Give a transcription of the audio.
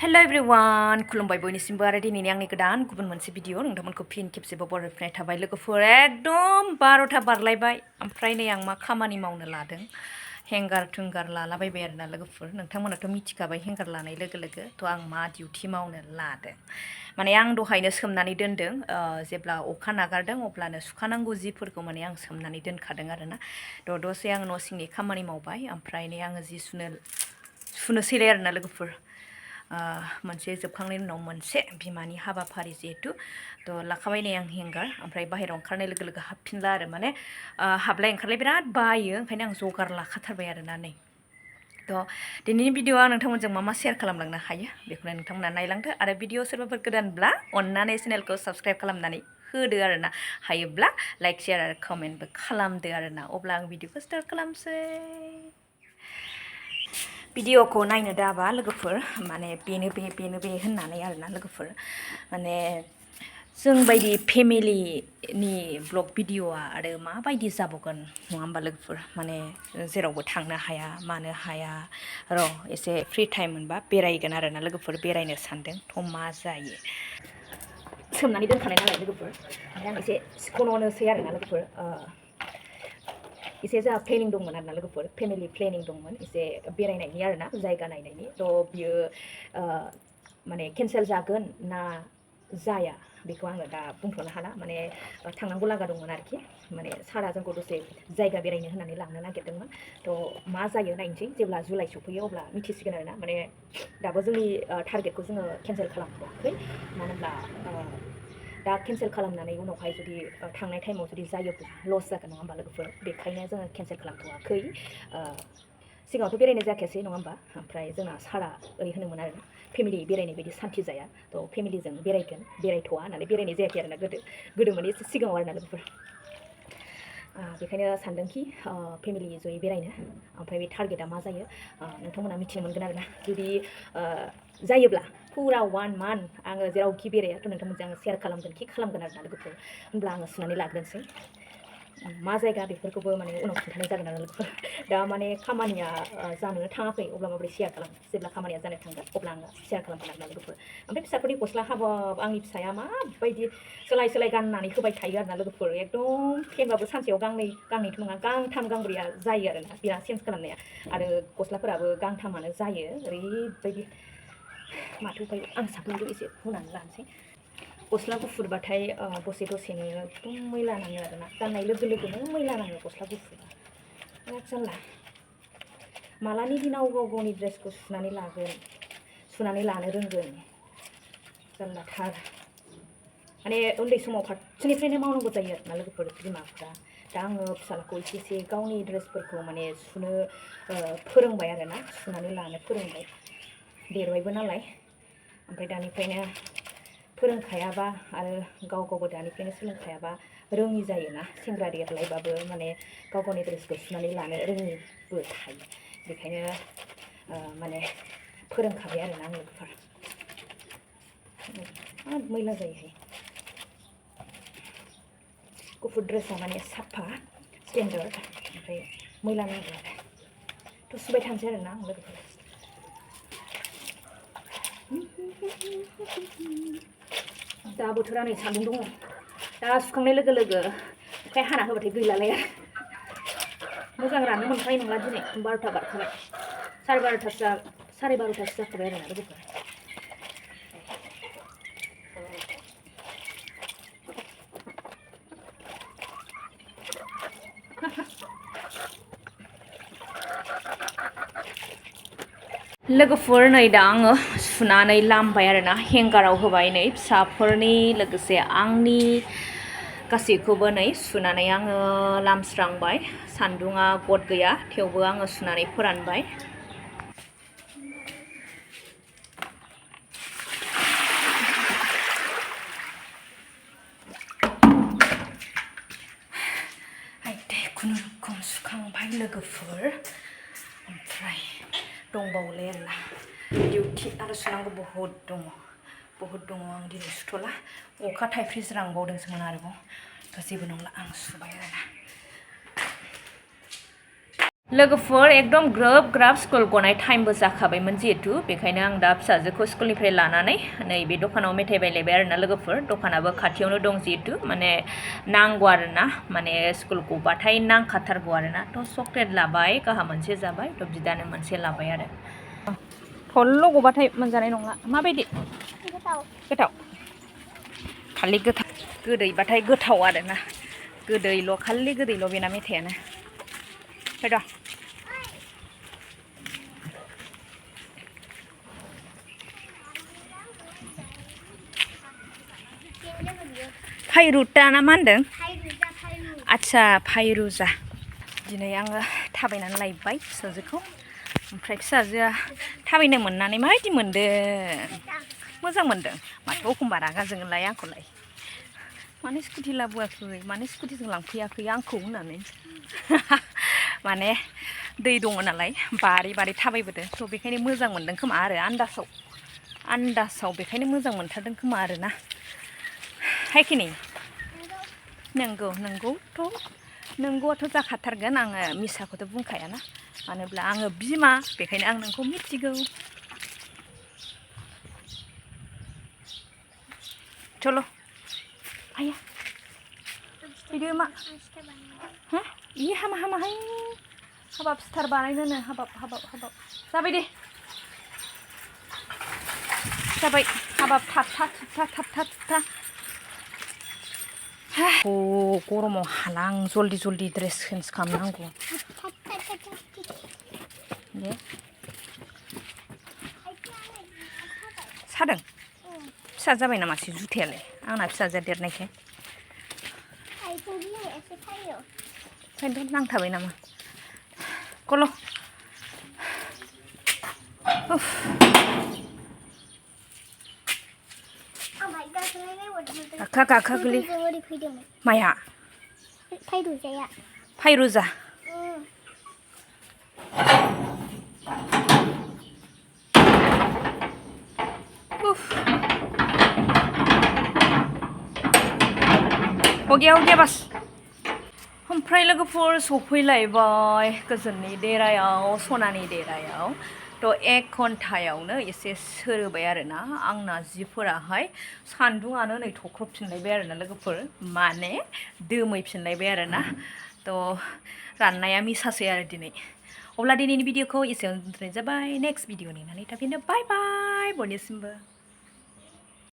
Hello everyone, खुलुमबाय बयनिसिमबो आरो दिनैनि आंनि गोदान गुबुन मोनसे भिडिअ नोंथांमोनखौ फिन खेबसेबाव बरायफिननाय थाबाय लोगोफोर एकदम 12टा बारलायबाय ओमफ्राय नै आं मा खामानि मावनो लादों हेंगार थुंगार लालाबायबाय आरोना लोगोफोर नोंथांमोनाथ' मिथिखाबाय हेंगार लानाय लोगो लोगो थ' आं मा डिउटि मावनो लादों माने आं दहायनो सोमनानै दोनदों जेब्ला अखा नागारदों अब्लानो सुखानांगौ जिफोरखौ माने आं सोमनानै दोनखादों आरोना थ' दसे आं न' सिंनि खामानि मावबाय ओमफ्राय नै आङो जि सुनोसैलाय आरोना लोगोफोर मोनसे जोबखांनायनि उनाव मोनसे बिमानि हाबाफारि जिहेतु थ' लाखाबाय नै आं हेंगार ओमफ्राय बाहेरायाव ओंखारनाय लोगो लोगो हाबफिनला आरो माने हाबलाय ओंखारलाय बिराद बायो ओंखायनो आं जगार लाखाथारबाय आरोना नै थ' दिनैनि भिडिअ'आ नोंथांमोनजों मा शेयार खालामलांनो हायो बेखौनो नोंथांमोना नायलांदो आरो भिडिअ सोरबाफोर गोदानब्ला अननानै चेनेलखौ साबस्क्राइब खालामनानै होदो आरोना हायोब्ला लाइक शेयार आरो कमेन्टबो खालामदो आरोना अब्ला आं भिडिअखौ स्टार्ट खालामसै भिडिअखौ नायनो दाबा लोगोफोर माने बेनो बे होननानै आरोना लोगोफोर माने जों बायदि फेमिलिनि ब्लग भिडिअआ आरो माबायदि जाबावगोन नङा होमबा लोगोफोर माने जेरावबो थांनो हाया मानो हाया र' एसे फ्रि टाइम मोनबा बेरायगोन आरोना लोगोफोर बेरायनो सानदों थ' मा जायो सोमनानै दोनखानाय नालाय लोगोफोर ओमफ्राय आं एसे सिख'नोसै आरोना लोगोफोर एसे जोंहा प्लेनिं दंमोन आरोना लोगोफोर फेमिलि प्लेनिं दंमोन एसे बेरायनायनि आरोना जायगा नायनायनि थ' बियो माने केन्सेल जागोन ना जाया बेखौ आङो दा बुंथ'नो हाला माने थांनांगौ लागा दंमोन आरोखि माने सारा जोंखौ दसे जायगा बेरायनो होननानै लांनो नागिरदोंमोन थ' मा जायो नायनोसै जेब्ला जुलाइ सफैयो अब्ला मिथिसिगोन आरोना माने दाबो जोंनि टारगेटखौ जोङो केन्सेल खालामथ'वाखै मानो होनब्ला दा केन्सेल खालामनानै उनावहाय जुदि थांनाय टाइमाव जुदि जायोब्ला लस जागोन नङा होमबा लोगोफोर बेखायनो जोङो केन्सेल खालामथ'वाखै सिगाङावथ' बेरायनाय जाखायासै नङा होमबा ओमफ्राय जोंना सारा ओरै होनोमोन आरो फेमिलि बेरायनाय बायदि सान्थि जाया थ' फेमिलिजों बेरायथ'वा होननानै बेरायनाय जायाखै आरोना गोदो माने एसे सिगाङाव आरोना लोगोफोर बेखायनो सानदोंखि फेमिलि जयै बेरायनो ओमफ्राय बे टारगेटआ मा जायो नोंथांमोना मिथिनो मोनगोन आरोना जुदि जायोब्ला फुरा 1 मान्थ आङो जेरावखि बेरायाथ' नोंथांमोनजों आङो शेयार खालामगोन आरोना लोगोफोर होनब्ला आङो सुनानै लाग्रोनोसै मा जायगा बेफोरखौबो माने उनाव खिन्थानाय जागोन आरो लोगोफोर दा माने खामानिया जानोनो थाङाखै अब्ला माबोरै शेयार खालाम जेब्ला खामानिया जानो थांगोन अब्ला आङो शेयार खालामगोन आरोना लोगोफोर ओमफ्राय फिसाफोरनि गस्ला हाबाब आंनि फिसाया माबायदि सोलाय गाननानै होबाय थायो आरोना लोगोफोर एकदम फेनबाबो सानसेयाव गांनैथ' नङा गांथाम गांब्रैया जायो आरोना बिराद चेन्ज खालामनाया आरो गस्लाफोराबो गांथामानो जायो ओरैबायदि माथो उफाय आं साबोनखौ एसे हुनानै लानोसै गस्ला गुफुरबाथाय दसेनो एकदम मैला नाङो आरोना गाननाय लोगो लोगोनो मैला नाङो गस्ला गुफुरा बिराद जानला मालानि दिनाव गाव गावनि ड्रेसखौ सुनानै लानो रोंगोन जानलाथार माने उन्दै समाव फारसेनिफ्रायनो मावनांगौ जायो आरोना लोगोफोर बिमाफ्रा दा आङो फिसालाखौ एसे गावनि ड्रेसफोरखौ माने सुनो फोरोंबाय आरोना सुनानै लानो फोरोंबाय देरबायबो नालाय ओमफ्राय दानिफ्रायनो फोरोंखायाबा आरो गावबो दानिफ्रायनो सोलोंखायाबा रोङि जायोना सेंग्रा देरलायबाबो माने गाव गावनि ड्रेसखौ सुनानै लानो रोङिबो थायो बेखायनो माने फोरोंखाबाय आरोना आं लोगोफोर बिराद मैला जायोहाय गुफुर ड्रेसा माने साफा स्टेन्डार्ड ओमफ्राय मैला नांगौ आरो थ' सुबाय थानोसै आरोना आं लोगोफोर दा बोथोरा नै सान्दुं दङ दा सुखांनाय लोगो लोगो अखाया हाना होबाथाय गैलालाय आरो मोजां राननो मोनखानाय नंला दिनै 12टा बारखाबाय 12:30 जाखाबाय आरोना लोगोफोर लोगोफोर नै दा आङो सुनानै लामबाय आरोना हेंगाराव होबाय नै फिसाफोरनि लोगोसे आंनि गासैखौबो नै सुनानै आङो लामस्रांबाय सान्दुङा गद गैया थेवबो आङो सुनानै फोरानबाय खुनुरुखुम सुखांबाय लोगोफोर ओमफ्राय दंबावोलाय आरोना डिउटि आरो सुनांगौ बहुद दङ आं दिनै सुथ'ला अखा थाइफ्रिज्रांबावदोंसोमोन आरोबाव थ' जेबो नंला आं सुबाय आरोना लोगोफोर एकदम ग्रोब ग्राब स्कुल गनाय टाइमबो जाखाबायमोन जिहेतु बेखायनो आं दा फिसाजोखौ स्कुलनिफ्राय लानानै नैबे दखानाव मेथाइ बायलायबाय आरोना लोगोफोर दखानाबो खाथियावनो दं जिहेतु माने नांगौ आरोना माने स्कुल गबाथाय नांखाथारगौ आरोना थ' चक्लेट लाबाय गाहा मोनसे जाबाय थ' बिदानो मोनसे लाबाय आरो थल्ल' गबाथाय मोनजानाय नंला माबायदि गोथाव खालि गोथाव गोदैबाथाय गोथाव आरोना गोदैल' खालि गोदैल' बेना मेथाइयानो फैद' फायरुटा ना मा होनदों आदसा फायरुजा दिनै आङो थाबायनानै लायबाय फिसाजोखौ ओमफ्राय फिसाजोआ थाबायनो मोननानै माबायदि मोनदों मोजां मोनदों माथो एखमबा रागा जोङोलाय आंखौलाय माने स्कुटि लाबोआखै माने स्कुटिजों लांफैयाखै आंखौ होननानै माने दै दङ नालाय बारै बारै थाबायबोदों थ' बेखायनो मोजां मोनदों खोमा आरो आन्दासाव बेखायनो मोजां मोनथारदों खोमा आरोना हायखिनि नंगौआथ' जाखाथारगोन आङो मिसाखौथ' बुंखायाना मानोब्ला आङो बिमा बेखायनो आं नोंखौ मिथिगौ चलो आया बिदि मा हा इ हामाहाय हाबाब स्टार बानायनोनो हाबाब जाबाय दे जाबाय हाबाब थाबथा गरमाव हाला आं जल्दि ड्रेस चेन्ज खालामनांगौ दे सादों फिसा जाबाय नामासै जुथायालाय आंना फिसाजोआ देरनायखाय ओंखायनोथ' नांथाबाय नामा गल' गाखा गोलै माया फायरुजा हो गया बास ओमफ्राय लोगोफोर सफैलायबाय गोजोननि देरायाव सनानि देरायाव थ' 1 घन्टायावनो एसे सोरोबाय आरोना आंना जिफोराहाय सान्दुङानो नै थख्रबफिनलायबाय आरोना लोगोफोर माने दोमैफिनलायबाय आरोना थ' राननाया मिसासै आरो दिनै अब्ला दिनैनि भिडिअखौ एसेयावनो दोनथ'नाय जाबाय नेक्स्ट भिडिअ नेनानै थाफिनदो बाय बाय बयनिसिमबो